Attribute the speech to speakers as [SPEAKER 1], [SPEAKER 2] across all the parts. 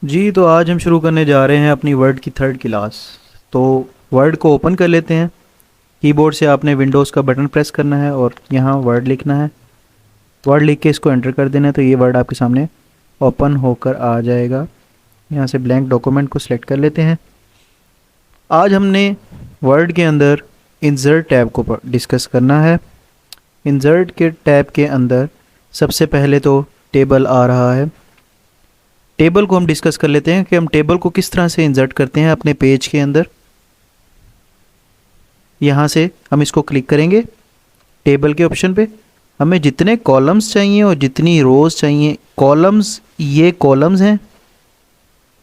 [SPEAKER 1] जी, तो आज हम शुरू करने जा रहे हैं अपनी वर्ड की थर्ड क्लास। तो वर्ड को ओपन कर लेते हैं। कीबोर्ड से आपने विंडोज़ का बटन प्रेस करना है और यहाँ वर्ड लिखना है। वर्ड लिख के इसको एंटर कर देना है, तो ये वर्ड आपके सामने ओपन होकर आ जाएगा। यहाँ से ब्लैंक डॉक्यूमेंट को सिलेक्ट कर लेते हैं। आज हमने वर्ड के अंदर इंसर्ट टैब को डिस्कस करना है। इंसर्ट के टैब के अंदर सबसे पहले तो टेबल आ रहा है। टेबल को हम डिस्कस कर लेते हैं कि हम टेबल को किस तरह से इंसर्ट करते हैं अपने पेज के अंदर। यहाँ से हम इसको क्लिक करेंगे टेबल के ऑप्शन पे। हमें जितने कॉलम्स चाहिए और जितनी रोज़ चाहिए, कॉलम्स, ये कॉलम्स हैं।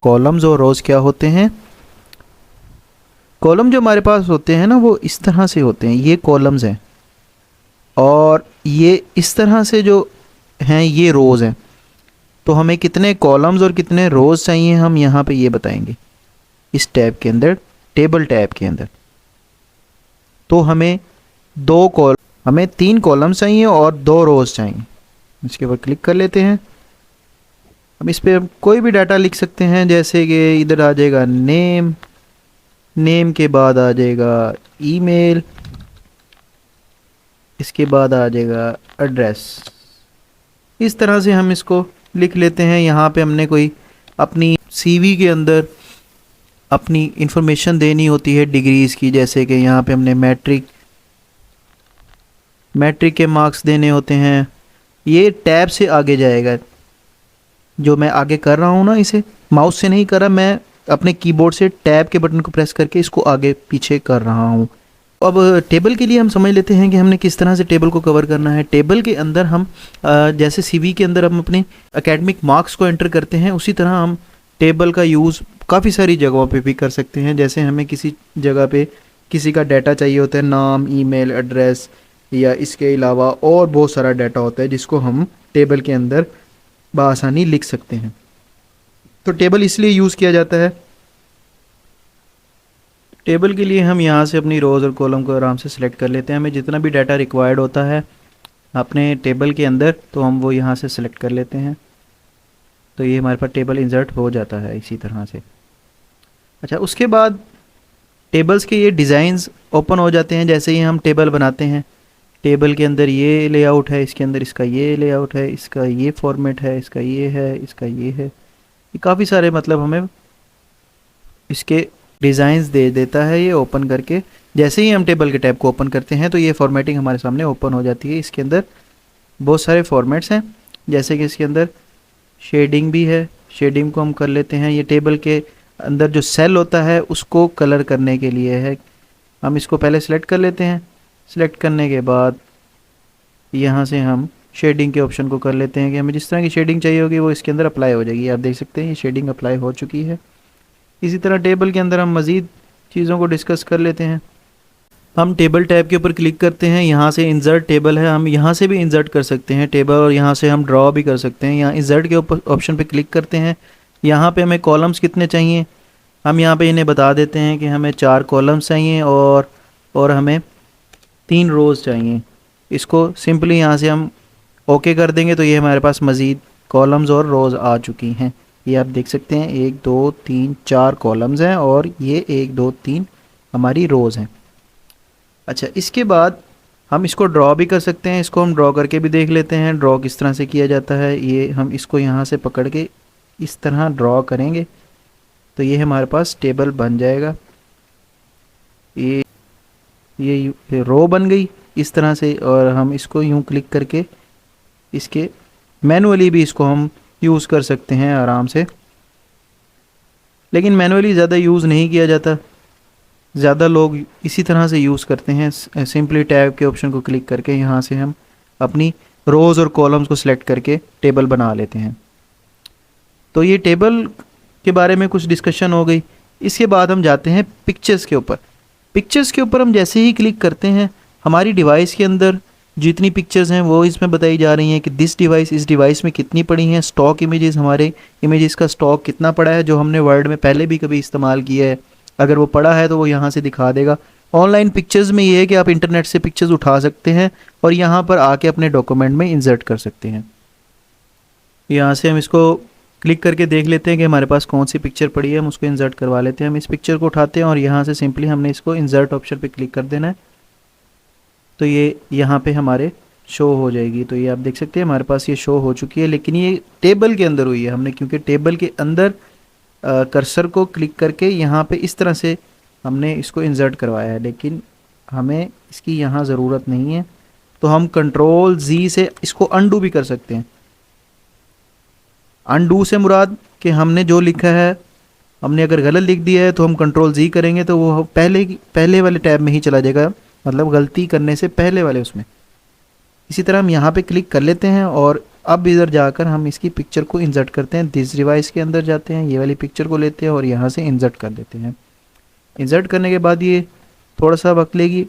[SPEAKER 1] कॉलम्स और रोज़ क्या होते हैं? कॉलम जो हमारे पास होते हैं ना, वो इस तरह से होते हैं, ये कॉलम्स हैं। और ये इस तरह से जो हैं, ये रोज़ हैं। तो हमें कितने कॉलम्स और कितने रोज़ चाहिए, हम यहाँ पे ये बताएंगे इस टैब के अंदर, टेबल टैब के अंदर। तो हमें हमें 3 कॉलम्स चाहिए और 2 रोज़ चाहिए। इसके ऊपर क्लिक कर लेते हैं। हम इस पर कोई भी डाटा लिख सकते हैं, जैसे कि इधर आ जाएगा नेम, नेम के बाद आ जाएगा ईमेल, इसके बाद आ जाएगा एड्रेस। इस तरह से हम इसको लिख लेते हैं। यहाँ पे हमने कोई अपनी सीवी के अंदर अपनी इंफॉर्मेशन देनी होती है डिग्रीज़ की, जैसे कि यहाँ पे हमने मैट्रिक के मार्क्स देने होते हैं। ये टैब से आगे जाएगा। जो मैं आगे कर रहा हूँ ना, इसे माउस से नहीं कर रहा, मैं अपने कीबोर्ड से टैब के बटन को प्रेस करके इसको आगे पीछे कर रहा हूँ। अब टेबल के लिए हम समझ लेते हैं कि हमने किस तरह से टेबल को कवर करना है। टेबल के अंदर हम जैसे सीवी के अंदर हम अपने एकेडमिक मार्क्स को एंटर करते हैं, उसी तरह हम टेबल का यूज़ काफ़ी सारी जगहों पे भी कर सकते हैं। जैसे हमें किसी जगह पे किसी का डाटा चाहिए होता है, नाम, ईमेल, एड्रेस, या इसके अलावा और बहुत सारा डाटा होता है जिसको हम टेबल के अंदर बआसानी लिख सकते हैं। तो टेबल इसलिए यूज़ किया जाता है। टेबल के लिए हम यहाँ से अपनी रोज़ और कॉलम को आराम से सिलेक्ट कर लेते हैं। हमें जितना भी डाटा रिक्वायर्ड होता है अपने टेबल के अंदर, तो हम वो यहाँ से सिलेक्ट कर लेते हैं। तो ये हमारे पास टेबल इंसर्ट हो जाता है इसी तरह से। अच्छा, उसके बाद टेबल्स के ये डिज़ाइंस ओपन हो जाते हैं। जैसे ही हम टेबल बनाते हैं, टेबल के अंदर ये लेआउट है, इसके अंदर इसका ये लेआउट है, इसका ये फॉर्मेट है, इसका ये है, इसका ये है। ये काफ़ी सारे मतलब हमें इसके डिज़ाइंस दे देता है ये ओपन करके। जैसे ही हम टेबल के टैब को ओपन करते हैं तो ये फॉर्मेटिंग हमारे सामने ओपन हो जाती है। इसके अंदर बहुत सारे फॉर्मेट्स हैं, जैसे कि इसके अंदर शेडिंग भी है। शेडिंग को हम कर लेते हैं। ये टेबल के अंदर जो सेल होता है उसको कलर करने के लिए है। हम इसको पहले सिलेक्ट कर लेते हैं। सिलेक्ट करने के बाद यहाँ से हम शेडिंग के ऑप्शन को कर लेते हैं कि हमें जिस तरह की शेडिंग चाहिए होगी वो इसके अंदर अप्लाई हो जाएगी। आप देख सकते हैं ये शेडिंग अप्लाई हो चुकी है। इसी तरह टेबल के अंदर हम मज़ीद चीज़ों को डिस्कस कर लेते हैं। हम टेबल टैब के ऊपर क्लिक करते हैं। यहाँ से इंसर्ट टेबल है, हम यहाँ से भी इंसर्ट कर सकते हैं टेबल, और यहाँ से हम ड्रॉ भी कर सकते हैं। यहाँ इंसर्ट के ऊपर ऑप्शन पे क्लिक करते हैं। यहाँ पे हमें कॉलम्स कितने चाहिए, हम यहाँ पे इन्हें बता देते हैं कि हमें 4 कॉलम्स चाहिए और हमें 3 रोज़ चाहिए। इसको सिंपली यहाँ से हम ओके कर देंगे तो ये हमारे पास मज़ीद कॉलम्स और रोज़ आ चुकी हैं। ये आप देख सकते हैं 1 2 3 4 कॉलम्स हैं और ये 1 2 3 हमारी रोज़ हैं। अच्छा, इसके बाद हम इसको ड्रॉ भी कर सकते हैं। इसको हम ड्रॉ करके भी देख लेते हैं ड्रॉ किस तरह से किया जाता है। ये हम इसको यहाँ से पकड़ के इस तरह ड्रॉ करेंगे तो ये हमारे पास टेबल बन जाएगा। ये रो बन गई इस तरह से, और हम इसको यूं क्लिक करके इसके मैनुअली भी इसको हम यूज़ कर सकते हैं आराम से। लेकिन मैनुअली ज़्यादा यूज़ नहीं किया जाता, ज़्यादा लोग इसी तरह से यूज़ करते हैं। सिंपली टैब के ऑप्शन को क्लिक करके यहाँ से हम अपनी रोज़ और कॉलम्स को सिलेक्ट करके टेबल बना लेते हैं। तो ये टेबल के बारे में कुछ डिस्कशन हो गई। इसके बाद हम जाते हैं पिक्चर्स के ऊपर। पिक्चर्स के ऊपर हम जैसे ही क्लिक करते हैं, हमारी डिवाइस के अंदर जितनी पिक्चर्स हैं वो इसमें बताई जा रही हैं कि इस डिवाइस में कितनी पड़ी हैं। स्टॉक इमेजेस, हमारे इमेजेस का स्टॉक कितना पड़ा है, जो हमने वर्ड में पहले भी कभी इस्तेमाल किया है। अगर वो पड़ा है तो वो यहाँ से दिखा देगा। ऑनलाइन पिक्चर्स में ये है कि आप इंटरनेट से पिक्चर्स उठा सकते हैं और यहाँ पर आके अपने डॉक्यूमेंट में इंसर्ट कर सकते हैं। यहाँ से हम इसको क्लिक करके देख लेते हैं कि हमारे पास कौन सी पिक्चर पड़ी है, हम उसको इंसर्ट करवा लेते हैं। हम इस पिक्चर को उठाते हैं और यहाँ से सिंपली हमने इसको इंसर्ट ऑप्शन पे क्लिक कर देना है, तो ये यहाँ पे हमारे शो हो जाएगी। तो ये आप देख सकते हैं हमारे पास ये शो हो चुकी है, लेकिन ये टेबल के अंदर हुई है। हमने क्योंकि टेबल के अंदर कर्सर को क्लिक करके यहाँ पे इस तरह से हमने इसको इंसर्ट करवाया है, लेकिन हमें इसकी यहाँ ज़रूरत नहीं है। तो हम कंट्रोल Z से इसको अनडू भी कर सकते हैं। अनडू से मुराद कि हमने जो लिखा है, हमने अगर गलत लिख दिया है तो हम कंट्रोल Z करेंगे तो वो पहले वाले टैब में ही चला जाएगा, मतलब गलती करने से पहले वाले उसमें। इसी तरह हम यहाँ पे क्लिक कर लेते हैं और अब इधर जाकर हम इसकी पिक्चर को इंसर्ट करते हैं। दिस डिवाइस के अंदर जाते हैं, ये वाली पिक्चर को लेते हैं और यहाँ से इंसर्ट कर देते हैं। इंसर्ट करने के बाद ये थोड़ा सा वक्त लेगी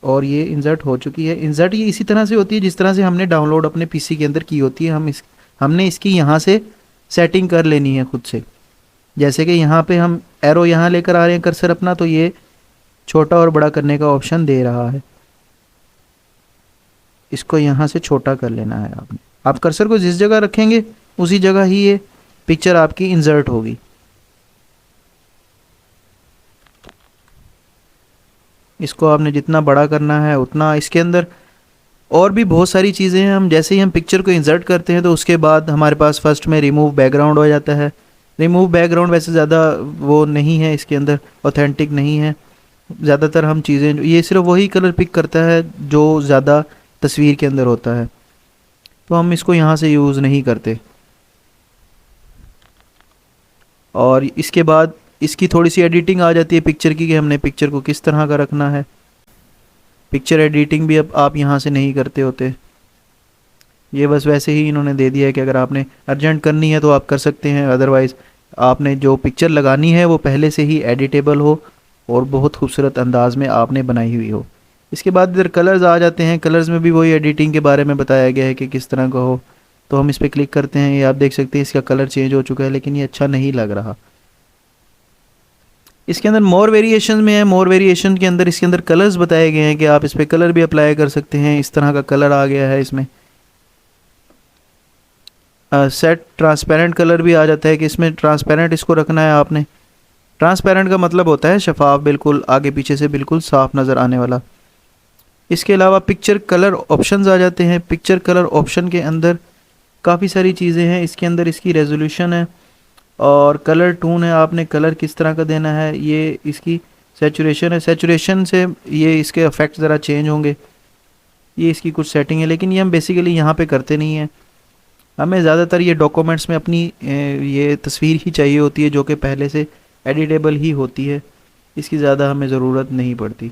[SPEAKER 1] और ये इंसर्ट हो चुकी है। इंसर्ट ये इसी तरह से होती है जिस तरह से हमने डाउनलोड अपने पीसी के अंदर की होती है। हमने इसकी यहाँ से सेटिंग कर लेनी है खुद से। जैसे कि यहाँ पे हम एरो यहाँ लेकर आ रहे हैं कर्सर अपना, तो ये छोटा और बड़ा करने का ऑप्शन दे रहा है। इसको यहाँ से छोटा कर लेना है आपने। आप कर्सर को जिस जगह रखेंगे उसी जगह ही ये पिक्चर आपकी इंसर्ट होगी। इसको आपने जितना बड़ा करना है उतना। इसके अंदर और भी बहुत सारी चीज़ें हैं। हम जैसे ही हम पिक्चर को इंसर्ट करते हैं तो उसके बाद हमारे पास फर्स्ट में रिमूव बैकग्राउंड हो जाता है। रिमूव बैकग्राउंड वैसे ज़्यादा वो नहीं है, इसके अंदर ऑथेंटिक नहीं है। ज़्यादातर हम चीज़ें, ये सिर्फ वही कलर पिक करता है जो ज़्यादा तस्वीर के अंदर होता है, तो हम इसको यहाँ से यूज़ नहीं करते। और इसके बाद इसकी थोड़ी सी एडिटिंग आ जाती है पिक्चर की, कि हमने पिक्चर को किस तरह का रखना है। पिक्चर एडिटिंग भी अब आप यहाँ से नहीं करते होते, ये बस वैसे ही इन्होंने दे दिया है कि अगर आपने अर्जेंट करनी है तो आप कर सकते हैं, अदरवाइज़ आपने जो पिक्चर लगानी है वो पहले से ही एडिटेबल हो और बहुत खूबसूरत अंदाज में आपने बनाई हुई हो। इसके बाद इधर कलर्स आ जाते हैं। कलर्स में भी वही एडिटिंग के बारे में बताया गया है कि किस तरह का हो। तो हम इस पर क्लिक करते हैं, ये आप देख सकते हैं इसका कलर चेंज हो चुका है, लेकिन ये अच्छा नहीं लग रहा। इसके अंदर मोर वेरिएशन में है। मोर वेरिएशन के अंदर इसके अंदर कलर्स बताए गए हैं कि आप इस पर कलर भी अप्लाई कर सकते हैं। इस तरह का कलर आ गया है इसमें। सेट ट्रांसपेरेंट कलर भी आ जाता है कि इसमें ट्रांसपेरेंट इसको रखना है आपने। ट्रांसपेरेंट का मतलब होता है शफाफ, बिल्कुल आगे पीछे से बिल्कुल साफ नज़र आने वाला। इसके अलावा पिक्चर कलर ऑप्शंस आ जाते हैं। पिक्चर कलर ऑप्शन के अंदर काफ़ी सारी चीज़ें हैं। इसके अंदर इसकी रेजोल्यूशन है और कलर टून है, आपने कलर किस तरह का देना है। ये इसकी सैचुरेशन है, सैचुरेशन से ये इसके इफेक्ट ज़रा चेंज होंगे। ये इसकी कुछ सेटिंग है, लेकिन ये हम बेसिकली यहाँ पे करते नहीं हैं। हमें ज़्यादातर ये डॉक्यूमेंट्स में अपनी ये तस्वीर ही चाहिए होती है जो कि पहले से एडिटेबल ही होती है, इसकी ज़्यादा हमें ज़रूरत नहीं पड़ती।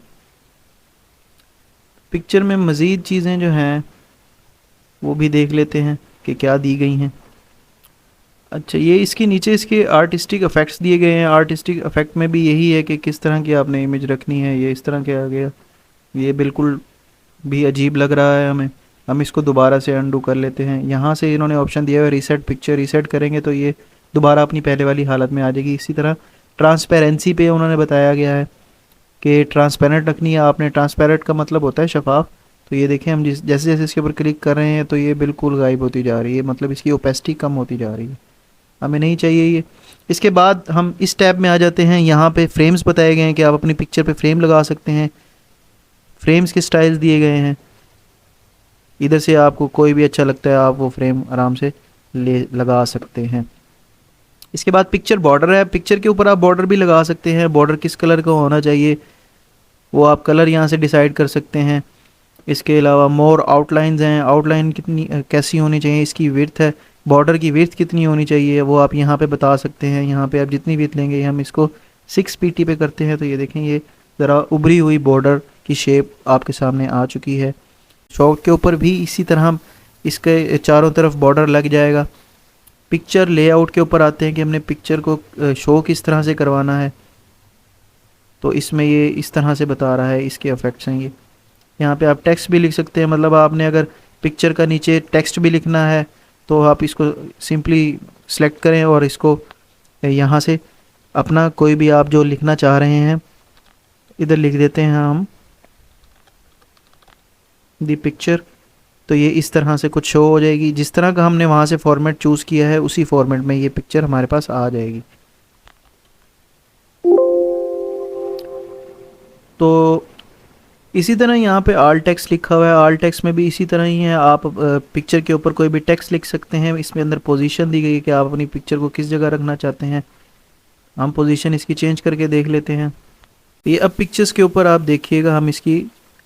[SPEAKER 1] पिक्चर में मज़ीद चीज़ें जो हैं वो भी देख लेते हैं कि क्या दी गई हैं। अच्छा, ये इसके नीचे इसके आर्टिस्टिक इफ़ेक्ट्स दिए गए हैं। आर्टिस्टिक इफ़ेक्ट में भी यही है कि किस तरह की आपने इमेज रखनी है। ये इस तरह के आ गया, ये बिल्कुल भी अजीब लग रहा है हमें। हम इसको दोबारा से अनडू कर लेते हैं। यहाँ से इन्होंने ऑप्शन दिया है रीसेट पिक्चर। रीसेट करेंगे तो ये दोबारा अपनी पहले वाली हालत में आ जाएगी। इसी तरह ट्रांसपेरेंसी पे उन्होंने बताया गया है कि ट्रांसपेरेंट रखनी है आपने। ट्रांसपेरेंट का मतलब होता है शफाफ। तो ये देखें, हम जैसे जैसे इसके ऊपर क्लिक कर रहे हैं तो ये बिल्कुल गायब होती जा रही है, मतलब इसकी ओपेसिटी कम होती जा रही है, हमें नहीं चाहिए ये। इसके बाद हम इस टैब में आ जाते हैं। यहाँ पे फ्रेम्स बताए गए हैं कि आप अपनी पिक्चर पे फ्रेम लगा सकते हैं। फ्रेम्स के स्टाइल्स दिए गए हैं। इधर से आपको कोई भी अच्छा लगता है आप वो फ्रेम आराम से लगा सकते हैं। इसके बाद पिक्चर बॉर्डर है। पिक्चर के ऊपर आप बॉर्डर भी लगा सकते हैं। बॉर्डर किस कलर का होना चाहिए वो आप कलर यहाँ से डिसाइड कर सकते हैं। इसके अलावा मोर आउटलाइंस हैं। आउटलाइन कितनी कैसी होनी चाहिए, इसकी विड्थ है, बॉर्डर की विड्थ कितनी होनी चाहिए वो आप यहाँ पे बता सकते हैं। यहाँ पे आप जितनी विड्थ लेंगे, हम इसको 6 pt पे करते हैं तो ये देखें ये ज़रा उभरी हुई बॉर्डर की शेप आपके सामने आ चुकी है। शॉट के ऊपर भी इसी तरह इसके चारों तरफ बॉर्डर लग जाएगा। पिक्चर लेआउट के ऊपर आते हैं कि हमने पिक्चर को शो किस तरह से करवाना है, तो इसमें ये इस तरह से बता रहा है, इसके इफेक्ट्स हैं ये। यहाँ पे आप टेक्स्ट भी लिख सकते हैं, मतलब आपने अगर पिक्चर का नीचे टेक्स्ट भी लिखना है तो आप इसको सिंपली सेलेक्ट करें और इसको यहाँ से अपना कोई भी आप जो लिखना चाह रहे हैं इधर लिख देते हैं हम दी पिक्चर। तो ये इस तरह से कुछ शो हो जाएगी। जिस तरह का हमने वहाँ से फॉर्मेट चूज़ किया है उसी फॉर्मेट में ये पिक्चर हमारे पास आ जाएगी। तो इसी तरह यहाँ पे आल टेक्स्ट लिखा हुआ है, आल टेक्स्ट में भी इसी तरह ही है। आप पिक्चर के ऊपर कोई भी टेक्स्ट लिख सकते हैं। इसमें अंदर पोजीशन दी गई है कि आप अपनी पिक्चर को किस जगह रखना चाहते हैं। हम पोजीशन इसकी चेंज करके देख लेते हैं। ये अब पिक्चर्स के ऊपर आप देखिएगा, हम इसकी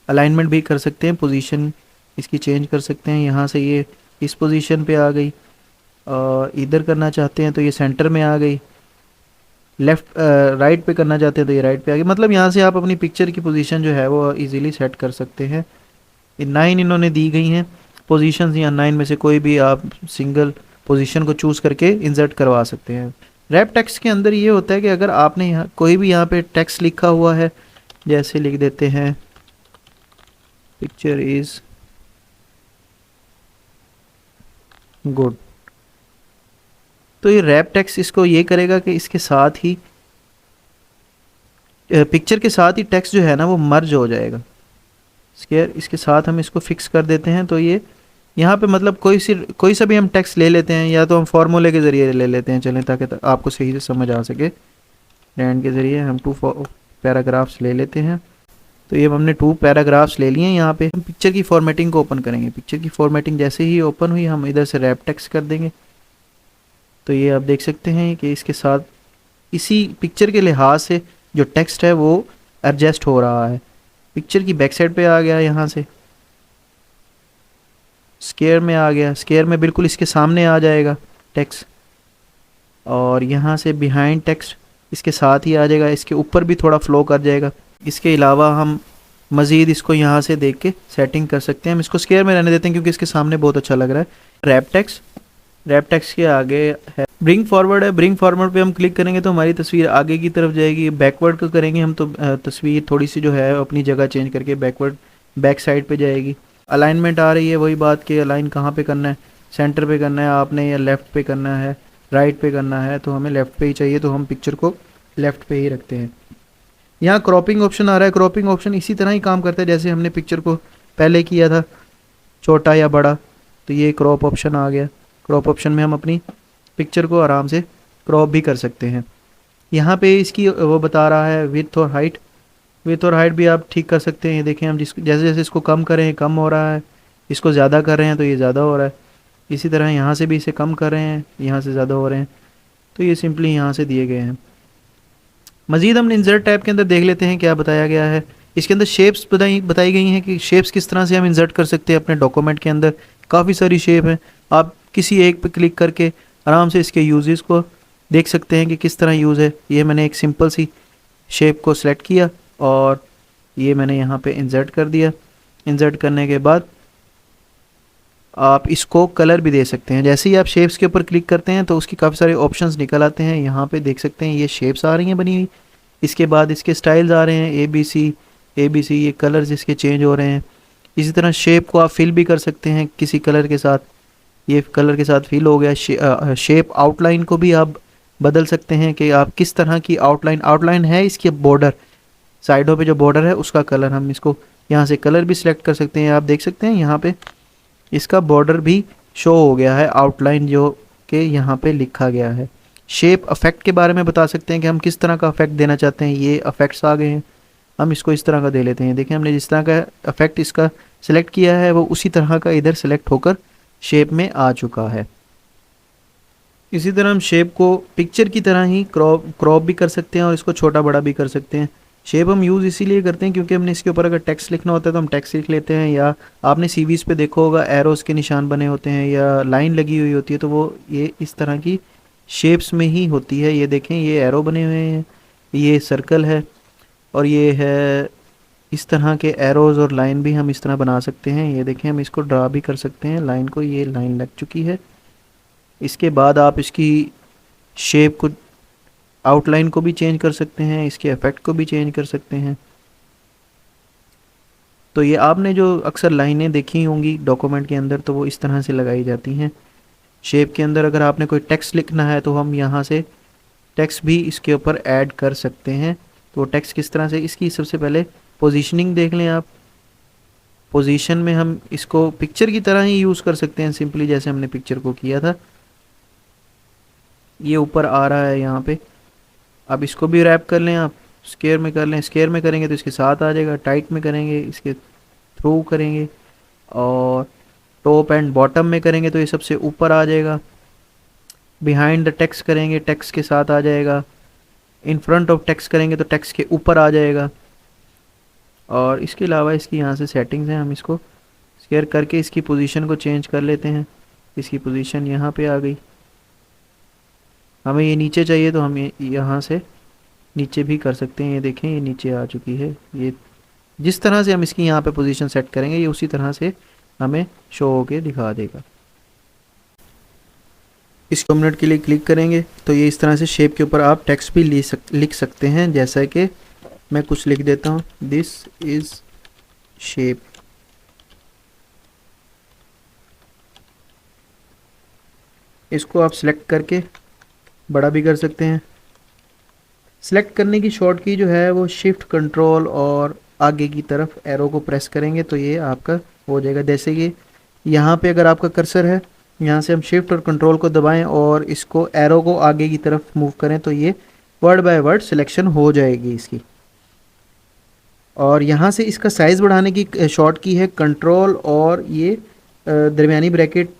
[SPEAKER 1] अलाइनमेंट भी कर सकते हैं, पोजीशन इसकी चेंज कर सकते हैं। यहाँ से ये इस पोजीशन पे आ गई, और इधर करना चाहते हैं तो ये सेंटर में आ गई, लेफ़्ट राइट पे करना चाहते हैं तो ये राइट पे आ गई। मतलब यहाँ से आप अपनी पिक्चर की पोजीशन जो है वो इजीली सेट कर सकते हैं। ये 9 इन्होंने दी गई हैं पोजीशंस, या 9 में से कोई भी आप सिंगल पोजीशन को चूज़ करके इंसर्ट करवा सकते हैं। रैप टेक्स्ट के अंदर ये होता है कि अगर आपने यहाँ कोई भी यहाँ पे टेक्स्ट लिखा हुआ है, जैसे लिख देते हैं पिक्चर इज़ गुड, तो ये रैप टेक्स्ट इसको ये करेगा कि इसके साथ ही पिक्चर के साथ ही टेक्स्ट जो है ना वो मर्ज हो जाएगा। इसके साथ हम इसको फिक्स कर देते हैं। तो ये यहाँ पे मतलब कोई सा भी हम टेक्स्ट ले लेते हैं, या तो हम फार्मूले के ज़रिए ले लेते हैं, चलें ताकि आपको सही से समझ आ सके। रैंड के ज़रिए हम 2 पैराग्राफ्स ले लेते हैं। तो ये हमने 2 पैराग्राफ्स ले लिए हैं। यहाँ पे हम पिक्चर की फॉर्मेटिंग को ओपन करेंगे। पिक्चर की फॉर्मेटिंग जैसे ही ओपन हुई हम इधर से रैप टेक्स्ट कर देंगे। तो ये आप देख सकते हैं कि इसके साथ इसी पिक्चर के लिहाज से जो टेक्स्ट है वो एडजस्ट हो रहा है। पिक्चर की बैक साइड पे आ गया, यहाँ से स्क्वायर में आ गया, स्क्वायर में बिल्कुल इसके सामने आ जाएगा टेक्स्ट, और यहाँ से बिहाइंड टेक्स्ट इसके साथ ही आ जाएगा, इसके ऊपर भी थोड़ा फ्लो कर जाएगा। इसके अलावा हम मज़ीद इसको यहाँ से देख के सेटिंग कर सकते हैं। हम इसको स्क्वायर में रहने देते हैं क्योंकि इसके सामने बहुत अच्छा लग रहा है। रैप टेक्स्ट के आगे है ब्रिंग फॉरवर्ड है। ब्रिंग फॉरवर्ड पे हम क्लिक करेंगे तो हमारी तस्वीर आगे की तरफ जाएगी। बैकवर्ड को करेंगे हम तो तस्वीर थोड़ी सी जो है अपनी जगह चेंज करके बैक साइड पे जाएगी। अलाइनमेंट आ रही है, वही बात कि अलाइन कहाँ पे करना है, सेंटर पे करना है आपने या लेफ़्ट पे करना है, राइट पे करना है। तो हमें लेफ़्ट पे ही चाहिए तो हम पिक्चर को लेफ़्ट पे ही रखते हैं। यहाँ क्रॉपिंग ऑप्शन आ रहा है। क्रॉपिंग ऑप्शन इसी तरह ही काम करता है जैसे हमने पिक्चर को पहले किया था, छोटा या बड़ा। तो ये क्रॉप ऑप्शन आ गया। क्रॉप ऑप्शन में हम अपनी पिक्चर को आराम से क्रॉप भी कर सकते हैं। यहाँ पे इसकी वो बता रहा है विड्थ और हाइट। विड्थ और हाइट भी आप ठीक कर सकते हैं। ये देखें, हम जैसे जैसे इसको कम करें कम हो रहा है, इसको ज़्यादा कर रहे हैं तो ये ज़्यादा हो रहा है। इसी तरह यहाँ से भी इसे कम कर रहे हैं, यहाँ से ज़्यादा हो रहे हैं। तो ये सिंपली यहाँ से दिए गए हैं। मज़ीद हम इंसर्ट टैब के अंदर देख लेते हैं क्या बताया गया है। इसके अंदर शेप्स बताई गई हैं कि शेप्स किस तरह से हम इंसर्ट कर सकते हैं अपने डॉक्यूमेंट के अंदर। काफ़ी सारी शेप हैं, आप किसी एक पे क्लिक करके आराम से इसके यूजेस को देख सकते हैं कि किस तरह यूज़ है। ये मैंने एक सिंपल सी शेप को सिलेक्ट किया और ये मैंने यहाँ पे इंसर्ट कर दिया। इंसर्ट करने के बाद आप इसको कलर भी दे सकते हैं। जैसे ही आप शेप्स के ऊपर क्लिक करते हैं तो उसकी काफ़ी सारे ऑप्शंस निकल आते हैं। यहाँ पे देख सकते हैं ये शेप्स आ रही हैं बनी हुई। इसके बाद इसके स्टाइल्स आ रहे हैं ABC, ये कलर्स इसके चेंज हो रहे हैं। इसी तरह शेप को आप फिल भी कर सकते हैं किसी कलर के साथ। ये कलर के साथ फिल हो गया। शेप आउटलाइन को भी आप बदल सकते हैं कि आप किस तरह की आउटलाइन है इसके बॉर्डर, साइडों पे जो बॉर्डर है उसका कलर। हम इसको यहाँ से कलर भी सिलेक्ट कर सकते हैं। आप देख सकते हैं यहाँ पे इसका बॉर्डर भी शो हो गया है, आउटलाइन जो कि यहाँ पे लिखा गया है। शेप अफेक्ट के बारे में बता सकते हैं कि हम किस तरह का अफेक्ट देना चाहते हैं। ये अफेक्ट्स आ गए हैं, हम इसको इस तरह का दे लेते हैं। देखिए हमने जिस तरह का अफेक्ट इसका सिलेक्ट किया है वो उसी तरह का इधर सिलेक्ट होकर शेप में आ चुका है। इसी तरह हम शेप को पिक्चर की तरह ही क्रॉप भी कर सकते हैं और इसको छोटा बड़ा भी कर सकते हैं। शेप हम यूज़ इसीलिए करते हैं क्योंकि हमने इसके ऊपर अगर टेक्स्ट लिखना होता है तो हम टेक्स्ट लिख लेते हैं, या आपने सीवीज पे देखा होगा एरोस के निशान बने होते हैं या लाइन लगी हुई होती है तो वो ये इस तरह की शेप्स में ही होती है। ये देखें ये एरो बने हुए हैं, ये सर्कल है, और ये है इस तरह के एरोज़ और लाइन भी हम इस तरह बना सकते हैं। ये देखें हम इसको ड्रा भी कर सकते हैं लाइन को। ये लाइन लग चुकी है। इसके बाद आप इसकी शेप को, आउटलाइन को भी चेंज कर सकते हैं, इसके इफेक्ट को भी चेंज कर सकते हैं। तो ये आपने जो अक्सर लाइनें देखी होंगी डॉक्यूमेंट के अंदर तो वो इस तरह से लगाई जाती हैं। शेप के अंदर अगर आपने कोई टेक्स्ट लिखना है तो हम यहाँ से टेक्स्ट भी इसके ऊपर ऐड कर सकते हैं। तो टेक्स्ट किस तरह से, इसकी सबसे पहले पोजीशनिंग देख लें आप। पोजीशन में हम इसको पिक्चर की तरह ही यूज़ कर सकते हैं, सिंपली जैसे हमने पिक्चर को किया था। ये ऊपर आ रहा है यहाँ पे। अब इसको भी रैप कर लें आप, स्केयर में कर लें। स्केयर में करेंगे तो इसके साथ आ जाएगा, टाइट में करेंगे इसके थ्रू करेंगे, और टॉप एंड बॉटम में करेंगे तो ये सबसे ऊपर आ जाएगा। बिहाइंड द टेक्स्ट करेंगे, टेक्स्ट के साथ आ जाएगा। इन फ्रंट ऑफ टेक्स्ट करेंगे तो टेक्स्ट के ऊपर आ जाएगा। और इसके अलावा इसकी यहाँ से सेटिंग्स हैं, हम इसको स्केयर करके इसकी पोजीशन को चेंज कर लेते हैं। इसकी पोजीशन यहाँ पे आ गई। हमें ये नीचे चाहिए तो हम यहाँ से नीचे भी कर सकते हैं। ये देखें ये नीचे आ चुकी है। ये जिस तरह से हम इसकी यहाँ पे पोजीशन सेट करेंगे ये उसी तरह से हमें शो होके दिखा देगा। इस मिनट के लिए क्लिक करेंगे तो ये इस तरह से शेप के ऊपर आप टेक्स्ट भी लिख सकते हैं, जैसा कि मैं कुछ लिख देता हूँ, दिस इज शेप। इसको आप सिलेक्ट करके बड़ा भी कर सकते हैं। सिलेक्ट करने की शॉर्ट की जो है वो शिफ्ट कंट्रोल और आगे की तरफ एरो को प्रेस करेंगे तो ये आपका हो जाएगा। जैसे कि यहाँ पे अगर आपका कर्सर है, यहाँ से हम शिफ्ट और कंट्रोल को दबाएं और इसको एरो को आगे की तरफ मूव करें तो ये वर्ड बाय वर्ड सिलेक्शन हो जाएगी इसकी। और यहाँ से इसका साइज़ बढ़ाने की शॉर्ट की है कंट्रोल और ये दरमियानी ब्रैकेट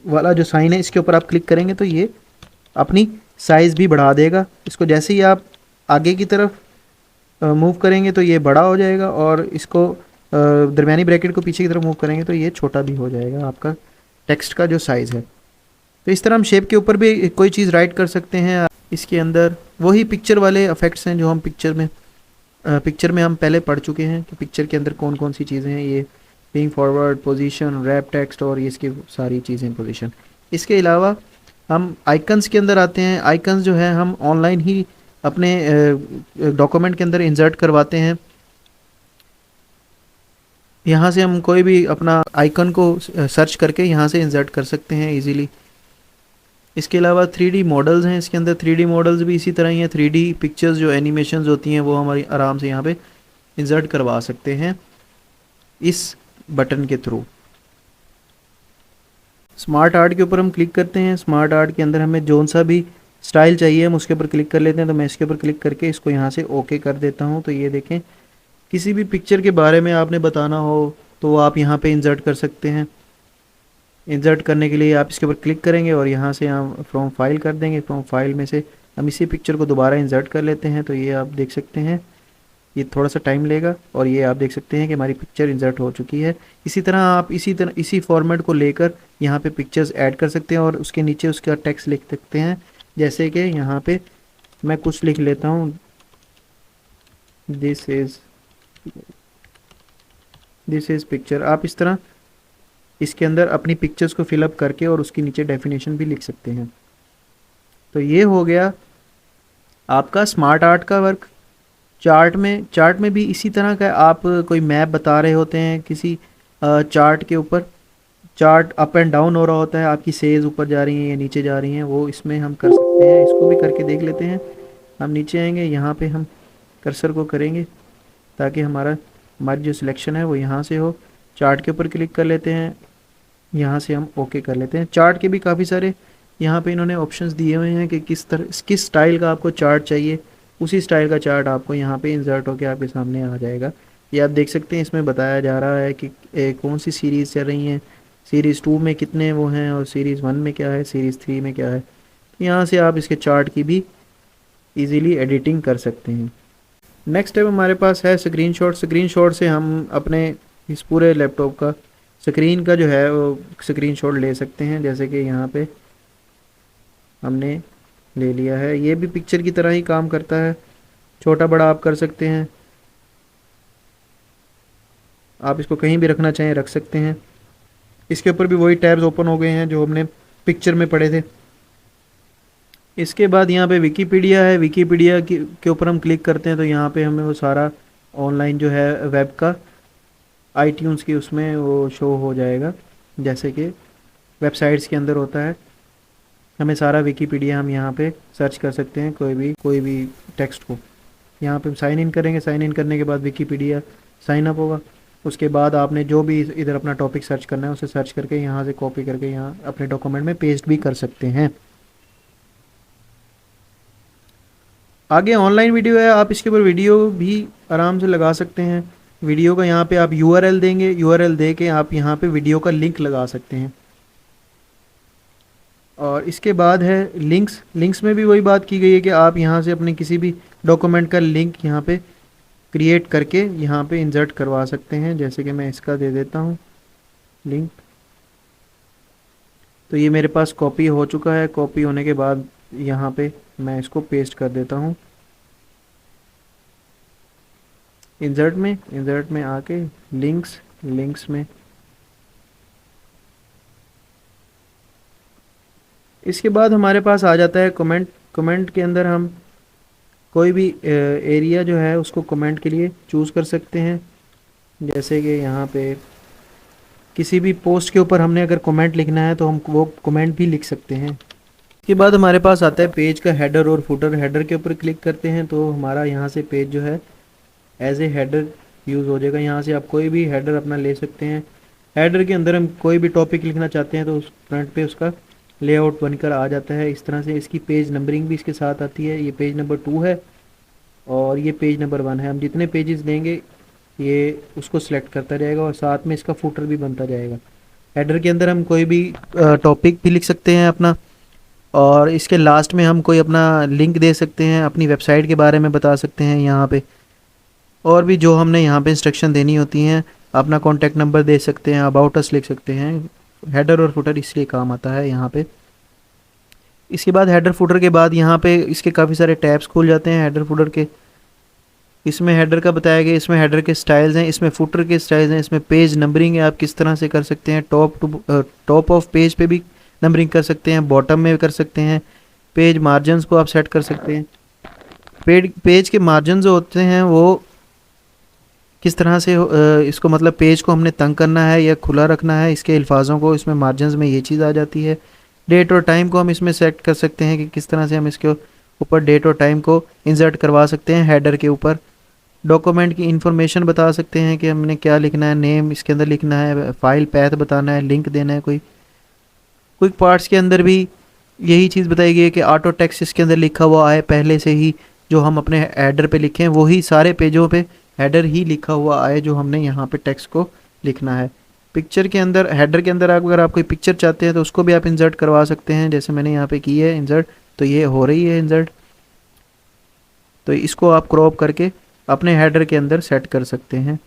[SPEAKER 1] वाला जो साइन है इसके ऊपर आप क्लिक करेंगे तो ये अपनी साइज़ भी बढ़ा देगा। इसको जैसे ही आप आगे की तरफ मूव करेंगे तो ये बड़ा हो जाएगा, और इसको दरमियानी ब्रैकेट को पीछे की तरफ मूव करेंगे तो ये छोटा भी हो जाएगा आपका टेक्स्ट का जो साइज़ है। तो इस तरह हम शेप के ऊपर भी कोई चीज़ राइट कर सकते हैं। इसके अंदर वही पिक्चर वाले इफ़ेक्ट्स हैं जो हम पिक्चर में हम पहले पढ़ चुके हैं कि पिक्चर के अंदर कौन कौन सी चीज़ें हैं। ये bring forward, position, wrap text और ये इसकी सारी चीज़ें पोजीशन। इसके अलावा हम आइकन्स के अंदर आते हैं। आइकन्स जो है हम ऑनलाइन ही अपने डॉक्यूमेंट के अंदर इंसर्ट करवाते हैं। यहाँ से हम कोई भी अपना आइकन को सर्च करके यहाँ से इंसर्ट कर सकते हैं इजीली। इसके अलावा 3D मॉडल्स हैं इसके अंदर। 3D मॉडल्स भी इसी तरह ही हैं। 3D पिक्चर्स जो एनिमेशंस होती हैं वो हमारी आराम से यहाँ पे इंसर्ट करवा सकते हैं इस बटन के थ्रू। स्मार्ट आर्ट के ऊपर हम क्लिक करते हैं। स्मार्ट आर्ट के अंदर हमें जौन सा भी स्टाइल चाहिए हम उसके ऊपर क्लिक कर लेते हैं। तो मैं इसके ऊपर क्लिक करके इसको यहाँ से ओके कर देता हूँ। तो ये देखें, किसी भी पिक्चर के बारे में आपने बताना हो तो आप यहाँ पे इंसर्ट कर सकते हैं। इंसर्ट करने के लिए आप इसके ऊपर क्लिक करेंगे और यहाँ से हम फ्रॉम फाइल कर देंगे। फ्रॉम फाइल में से हम इसी पिक्चर को दोबारा इंसर्ट कर लेते हैं। तो ये आप देख सकते हैं, ये थोड़ा सा टाइम लेगा और ये आप देख सकते हैं कि हमारी पिक्चर इंसर्ट हो चुकी है। इसी तरह आप इसी फॉर्मेट को लेकर यहाँ पे पिक्चर्स ऐड कर सकते हैं और उसके नीचे उसका टेक्स्ट लिख सकते हैं। जैसे कि यहाँ पे मैं कुछ लिख लेता हूँ, दिस इज़ पिक्चर। आप इस तरह इसके अंदर अपनी पिक्चर्स को फिलअप करके और उसके नीचे डेफिनेशन भी लिख सकते हैं। तो ये हो गया आपका स्मार्ट आर्ट का वर्क। चार्ट में भी इसी तरह का आप कोई मैप बता रहे होते हैं किसी चार्ट के ऊपर। चार्ट अप एंड डाउन हो रहा होता है, आपकी सेज ऊपर जा रही हैं या नीचे जा रही हैं, वो इसमें हम कर सकते हैं। इसको भी करके देख लेते हैं। हम नीचे आएंगे, यहाँ पे हम कर्सर को करेंगे ताकि हमारी जो सिलेक्शन है वो यहाँ से हो। चार्ट के ऊपर क्लिक कर लेते हैं, यहाँ से हम ओके कर लेते हैं। चार्ट के भी काफ़ी सारे यहाँ पे इन्होंने ऑप्शंस दिए हुए हैं कि किस स्टाइल का आपको चार्ट चाहिए, उसी स्टाइल का चार्ट आपको यहाँ पे इंसर्ट होकर आपके सामने आ जाएगा। ये आप देख सकते हैं, इसमें बताया जा रहा है कि कौन सी सीरीज़ चल रही हैं, सीरीज़ 2 में कितने वो हैं और सीरीज़ 1 में क्या है, सीरीज़ 3 में क्या है। यहाँ से आप इसके चार्ट की भी ईज़िली एडिटिंग कर सकते हैं। नेक्स्ट स्टेप हमारे पास है स्क्रीनशॉट। स्क्रीनशॉट से हम अपने इस पूरे लैपटॉप का स्क्रीन का जो है वो स्क्रीनशॉट ले सकते हैं। जैसे कि यहाँ पे हमने ले लिया है। ये भी पिक्चर की तरह ही काम करता है, छोटा बड़ा आप कर सकते हैं। आप इसको कहीं भी रखना चाहें रख सकते हैं। इसके ऊपर भी वही टैब्स ओपन हो गए हैं जो हमने पिक्चर में पढ़े थे। इसके बाद यहाँ पे विकीपीडिया है। विकीपीडिया के ऊपर हम क्लिक करते हैं तो यहाँ पे हमें वो सारा ऑनलाइन जो है वेब का iTunes की उसमें वो शो हो जाएगा, जैसे कि वेबसाइट्स के अंदर होता है। हमें सारा विकीपीडिया हम यहाँ पे सर्च कर सकते हैं, कोई भी टेक्स्ट को। यहाँ पे हम साइन इन करेंगे। साइन इन करने के बाद विकीपीडिया साइन अप होगा। उसके बाद आपने जो भी इधर अपना टॉपिक सर्च करना है उसे सर्च करके यहाँ से कॉपी करके यहाँ अपने डॉक्यूमेंट में पेस्ट भी कर सकते हैं। आगे ऑनलाइन वीडियो है, आप इसके ऊपर वीडियो भी आराम से लगा सकते हैं। वीडियो का यहाँ पे आप यूआरएल देंगे, यूआरएल दे के आप यहाँ पे वीडियो का लिंक लगा सकते हैं। और इसके बाद है लिंक्स। लिंक्स में भी वही बात की गई है कि आप यहाँ से अपने किसी भी डॉक्यूमेंट का लिंक यहाँ पे क्रिएट करके यहाँ पे इंसर्ट करवा सकते हैं। जैसे कि मैं इसका दे देता हूँ लिंक, तो ये मेरे पास कॉपी हो चुका है। कॉपी होने के बाद यहाँ पे मैं इसको पेस्ट कर देता हूँ इंसर्ट में आके लिंक्स में। इसके बाद हमारे पास आ जाता है कमेंट। कमेंट के अंदर हम कोई भी एरिया जो है उसको कमेंट के लिए चूज़ कर सकते हैं। जैसे कि यहाँ पे किसी भी पोस्ट के ऊपर हमने अगर कमेंट लिखना है तो हम वो कमेंट भी लिख सकते हैं। इसके बाद हमारे पास आता है पेज का हेडर और फुटर। हेडर के ऊपर क्लिक करते हैं तो हमारा यहाँ से पेज जो है एज ए हेडर यूज़ हो जाएगा। यहाँ से आप कोई भी हेडर अपना ले सकते हैं। हेडर के अंदर हम कोई भी टॉपिक लिखना चाहते हैं तो उस फ्रंट पे उसका लेआउट बनकर आ जाता है इस तरह से। इसकी पेज नंबरिंग भी इसके साथ आती है। ये पेज नंबर 2 है और ये पेज नंबर 1 है। हम जितने पेजेस देंगे ये उसको सिलेक्ट करता जाएगा और साथ में इसका फुटर भी बनता जाएगा। हेडर के अंदर हम कोई भी टॉपिक भी लिख सकते हैं अपना, और इसके लास्ट में हम कोई अपना लिंक दे सकते हैं, अपनी वेबसाइट के बारे में बता सकते हैं यहाँ पे, और भी जो हमने यहाँ पे इंस्ट्रक्शन देनी होती हैं। अपना कॉन्टैक्ट नंबर दे सकते हैं, अबाउट अस लिख सकते हैं। हेडर और फुटर इसलिए काम आता है यहाँ पे। इसके बाद हेडर फुटर के बाद यहाँ पे इसके काफ़ी सारे टैब्स खुल जाते हैं हेडर फुटर के। इसमें हेडर का बताया गया, इसमें हेडर के स्टाइल्स हैं, इसमें फुटर के स्टाइल्स हैं, इसमें पेज नंबरिंग है, आप किस तरह से कर सकते हैं। टॉप ऑफ पेज पे भी नंबरिंग कर सकते हैं, बॉटम में भी कर सकते हैं। पेज मार्जिन्स को आप सेट कर सकते हैं। पेज के मार्जिन जो होते हैं वो किस तरह से इसको मतलब पेज को हमने तंग करना है या खुला रखना है, इसके अल्फाजों को इसमें मार्जिन्स में ये चीज़ आ जाती है। डेट और टाइम को हम इसमें सेट कर सकते हैं कि किस तरह से हम इसके ऊपर डेट और टाइम को इंसर्ट करवा सकते हैं हेडर के ऊपर। डॉक्यूमेंट की इन्फॉर्मेशन बता सकते हैं कि हमने क्या लिखना है, नेम इसके अंदर लिखना है, फाइल पैथ बताना है, लिंक देना है। कोई क्विक पार्ट्स के अंदर भी यही चीज़ बताई गई है कि ऑटो टेक्स्ट इसके अंदर लिखा हुआ आए पहले से ही, जो हम अपने हेडर पे लिखें वही सारे पेजों पे हेडर ही लिखा हुआ आए जो हमने यहाँ पे टेक्स्ट को लिखना है। पिक्चर के अंदर, हेडर के अंदर अगर आप कोई पिक्चर चाहते हैं तो उसको भी आप इंसर्ट करवा सकते हैं, जैसे मैंने यहाँ पे की है इंसर्ट, तो ये हो रही है इंसर्ट। तो इसको आप क्रॉप करके अपने हेडर के अंदर सेट कर सकते हैं।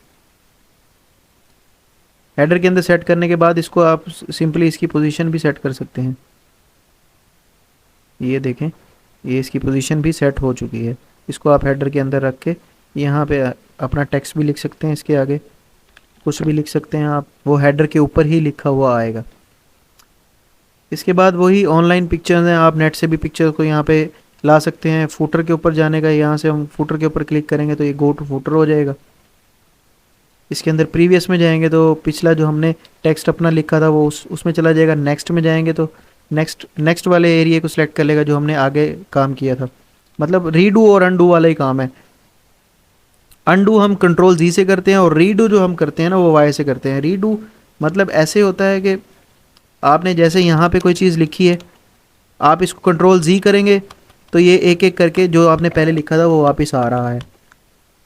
[SPEAKER 1] हेडर के अंदर सेट करने के बाद इसको आप सिंपली इसकी पोजीशन भी सेट कर सकते हैं। ये देखें, ये इसकी पोजीशन भी सेट हो चुकी है। इसको आप हेडर के अंदर रख के यहाँ पे अपना टेक्स्ट भी लिख सकते हैं, इसके आगे कुछ भी लिख सकते हैं आप, वो हेडर के ऊपर ही लिखा हुआ आएगा। इसके बाद वही ऑनलाइन पिक्चर्स हैं, आप नेट से भी पिक्चर को यहाँ पे ला सकते हैं। फुटर के ऊपर जाने का, यहाँ से हम फुटर के ऊपर क्लिक करेंगे तो ये गो टू फुटर हो जाएगा। इसके अंदर प्रीवियस में जाएंगे तो पिछला जो हमने टेक्स्ट अपना लिखा था वो उसमें चला जाएगा। नेक्स्ट में जाएंगे तो नेक्स्ट वाले एरिया को सिलेक्ट कर लेगा जो हमने आगे काम किया था। मतलब रीडू और अनडू वाला ही काम है। अनडू हम कंट्रोल जी से करते हैं और रीडू जो हम करते हैं ना वो वाई से करते हैं। रीडू मतलब ऐसे होता है कि आपने जैसे यहाँ पे कोई चीज़ लिखी है, आप इसको कंट्रोल जी करेंगे तो ये एक एक करके जो आपने पहले लिखा था वो वापस आ रहा है।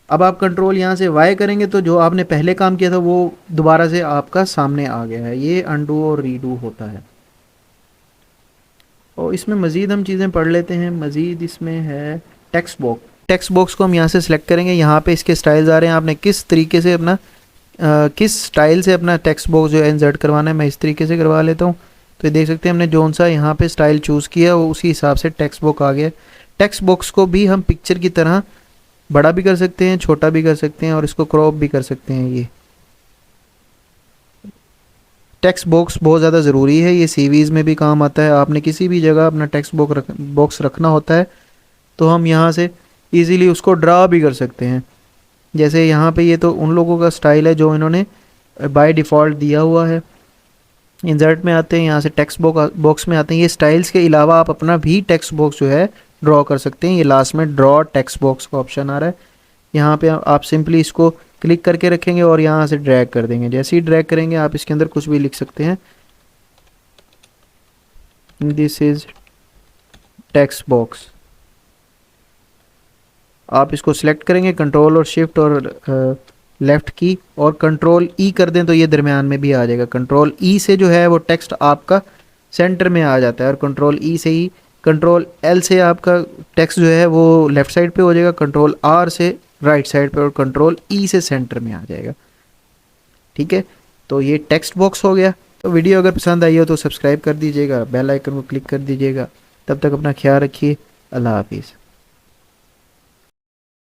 [SPEAKER 1] अब आप कंट्रोल यहाँ से वाई करेंगे तो जो आपने पहले काम किया था वो दोबारा से आपका सामने आ गया है। ये अनडू और रीडू होता है। और इसमें मज़ीद हम चीज़ें पढ़ लेते हैं। मज़ीद इसमें है टेक्स्ट बॉक्स। टेक्स्ट बॉक्स को हम यहाँ से सिलेक्ट करेंगे। यहाँ पे इसके स्टाइल्स आ रहे हैं, आपने किस तरीके से अपना किस स्टाइल से अपना टेक्स्ट बॉक्स जो है इंसर्ट करवाना है। मैं इस तरीके से करवा लेता हूँ। तो ये देख सकते हैं हमने जोन सा यहाँ पे स्टाइल चूज़ किया वो उसी हिसाब से टेक्स्ट बॉक्स आ गया। टेक्स्ट बॉक्स को भी हम पिक्चर की तरह बड़ा भी कर सकते हैं, छोटा भी कर सकते हैं और इसको क्रॉप भी कर सकते हैं। ये टेक्स्ट बॉक्स बहुत ज़्यादा ज़रूरी है, ये सीवीज़ में भी काम आता है। आपने किसी भी जगह अपना टेक्स्ट बॉक्स रखना होता है तो हम यहाँ से इजीली उसको ड्रा भी कर सकते हैं। जैसे यहाँ पे ये तो उन लोगों का स्टाइल है जो इन्होंने बाय डिफ़ॉल्ट दिया हुआ है। इंसर्ट में आते हैं, यहाँ से टेक्स्ट बॉक्स में आते हैं। ये स्टाइल्स के अलावा आप अपना भी टेक्स्ट बॉक्स जो है ड्रॉ कर सकते हैं। ये लास्ट में ड्रॉ टेक्स्ट बॉक्स का ऑप्शन आ रहा है। यहाँ पे आप सिंपली इसको क्लिक करके रखेंगे और यहाँ से ड्रैग कर देंगे। जैसे ही ड्रैग करेंगे आप इसके अंदर कुछ भी लिख सकते हैं, दिस इज टेक्स्ट बॉक्स। आप इसको सिलेक्ट करेंगे, कंट्रोल और शिफ्ट और लेफ्ट की और कंट्रोल ई कर दें तो ये दरमियान में भी आ जाएगा। कंट्रोल ई से जो है वो टेक्स्ट आपका सेंटर में आ जाता है, और कंट्रोल ई से ही, कंट्रोल एल से आपका टेक्स्ट जो है वो लेफ्ट साइड पे हो जाएगा, कंट्रोल आर से राइट साइड पे, और कंट्रोल ई से सेंटर में आ जाएगा। ठीक है, तो ये टेक्स्ट बॉक्स हो गया। तो वीडियो अगर पसंद आई हो तो सब्सक्राइब कर दीजिएगा, बेल आइकन को क्लिक कर दीजिएगा। तब तक अपना ख्याल रखिए, अल्लाह हाफिज़।